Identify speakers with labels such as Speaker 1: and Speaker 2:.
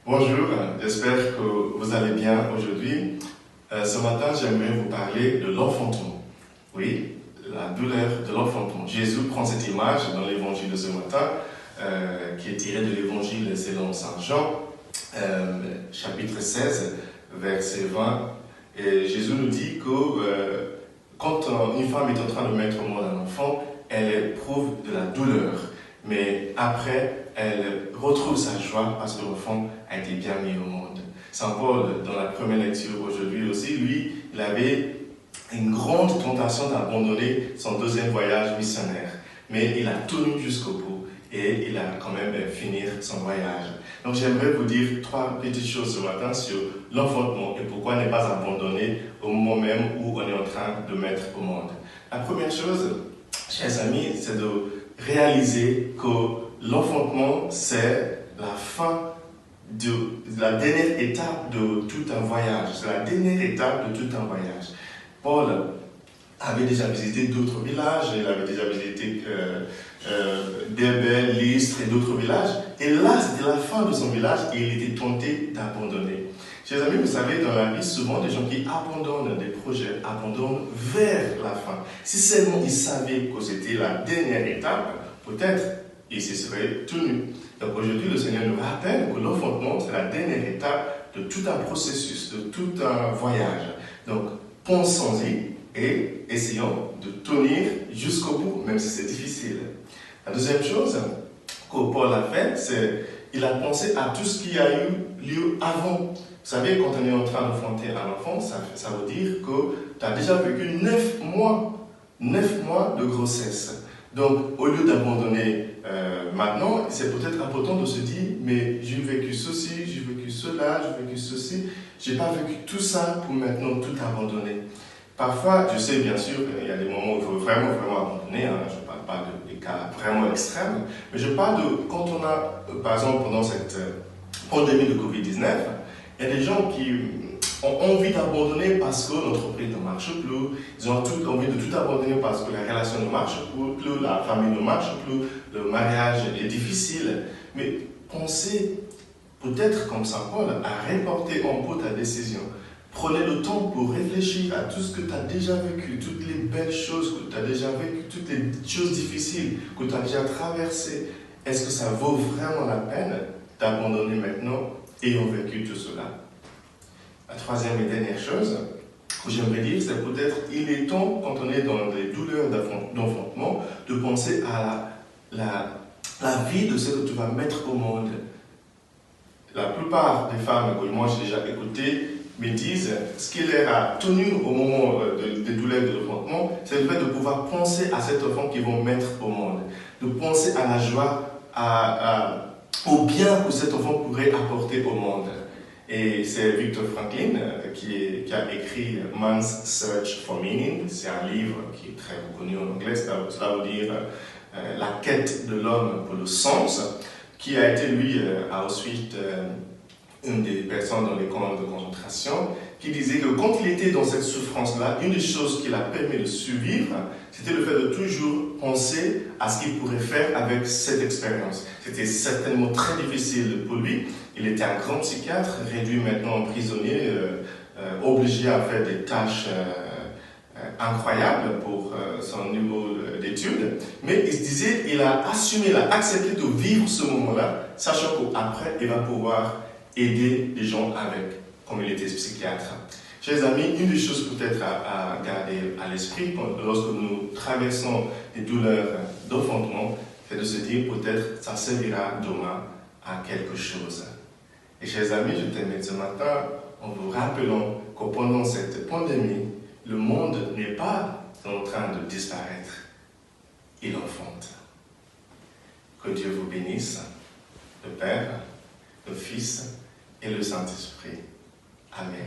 Speaker 1: Bonjour, j'espère que vous allez bien aujourd'hui. Ce matin, j'aimerais vous parler de l'enfantement. Oui, la douleur de l'enfantement. Jésus prend cette image dans l'évangile de ce matin, qui est tirée de l'évangile selon Saint Jean, chapitre 16, verset 20. Et Jésus nous dit que quand une femme est en train de mettre au monde un enfant, elle éprouve de la douleur. Mais après, elle retrouve sa joie parce que l'enfant a été bien mis au monde. Saint Paul, dans la première lecture aujourd'hui aussi, lui, il avait une grande tentation d'abandonner son deuxième voyage missionnaire. Mais il a tenu jusqu'au bout et il a quand même fini son voyage. Donc j'aimerais vous dire trois petites choses ce matin sur l'enfantement et pourquoi ne pas abandonner au moment même où on est en train de mettre au monde. La première chose, chers amis, c'est de réaliser que l'enfantement, c'est la fin de la dernière étape de tout un voyage. C'est la dernière étape de tout un voyage. Paul avait déjà visité d'autres villages, il avait déjà visité Derbe, Lystre et d'autres villages. Et là, c'était la fin de son village et il était tenté d'abandonner. Chers amis, vous savez, dans la vie, souvent, des gens qui abandonnent des projets, abandonnent vers la fin. Si seulement ils savaient que c'était la dernière étape, peut-être ils s'y seraient tenus. Donc aujourd'hui, le Seigneur nous rappelle que l'enfantement, c'est la dernière étape de tout un processus, de tout un voyage. Donc, pensons-y et essayons de tenir jusqu'au bout, même si c'est difficile. La deuxième chose que Paul a fait, c'est qu'il a pensé à tout ce qui a eu lieu avant. Vous savez, quand on est en train d'enfanter un enfant, ça veut dire que tu as déjà vécu 9 mois de grossesse. Donc, au lieu d'abandonner maintenant, c'est peut-être important de se dire, mais j'ai vécu ceci, j'ai vécu cela, j'ai vécu ceci, je n'ai pas vécu tout ça pour maintenant tout abandonner. Parfois, je sais bien sûr qu'il y a des moments où il faut vraiment abandonner, hein. Je ne parle pas des cas vraiment extrêmes, mais je parle de quand on a, par exemple, pendant cette pandémie de Covid-19, il y a des gens qui ont envie d'abandonner parce que l'entreprise ne marche plus, ils ont envie de tout abandonner parce que la relation ne marche plus, la famille ne marche plus, le mariage est difficile. Mais pensez, peut-être comme Saint Paul, à reporter un peu ta décision. Prenez le temps pour réfléchir à tout ce que tu as déjà vécu, toutes les belles choses que tu as déjà vécues, toutes les choses difficiles que tu as déjà traversées. Est-ce que ça vaut vraiment la peine d'abandonner maintenant ayant vécu tout cela? La troisième et dernière chose que j'aimerais dire, c'est peut-être il est temps, quand on est dans des douleurs d'enfantement, de penser à la vie de ce que tu vas mettre au monde. La plupart des femmes que moi j'ai déjà écoutées me disent ce qui leur a tenu au moment des douleurs de l'enfantement, c'est le fait de pouvoir penser à cet enfant qu'ils vont mettre au monde, de penser à la joie, au bien que cet enfant pourrait apporter au monde. Et c'est Viktor Frankl qui a écrit Man's Search for Meaning. C'est un livre qui est très reconnu en anglais, cela veut dire la quête de l'homme pour le sens, qui a été lui à Auschwitz, une des personnes dans les camps de concentration, qui disait que quand il était dans cette souffrance-là, une des choses qui l'a permis de survivre, c'était le fait de toujours penser à ce qu'il pourrait faire avec cette expérience. C'était certainement très difficile pour lui. Il était un grand psychiatre, réduit maintenant en prisonnier, obligé à faire des tâches incroyables pour son niveau d'études. Mais il se disait, il a assumé, il a accepté de vivre ce moment-là, sachant qu'après, il va pouvoir aider les gens avec, comme il était psychiatre. Chers amis, une des choses peut-être à garder à l'esprit lorsque nous traversons des douleurs d'enfantement, c'est de se dire peut-être ça servira demain à quelque chose. Et chers amis, je termine ce matin en vous rappelant que pendant cette pandémie, le monde n'est pas en train de disparaître, il enfante. Que Dieu vous bénisse, le Père, le Fils et le Saint-Esprit. Amen.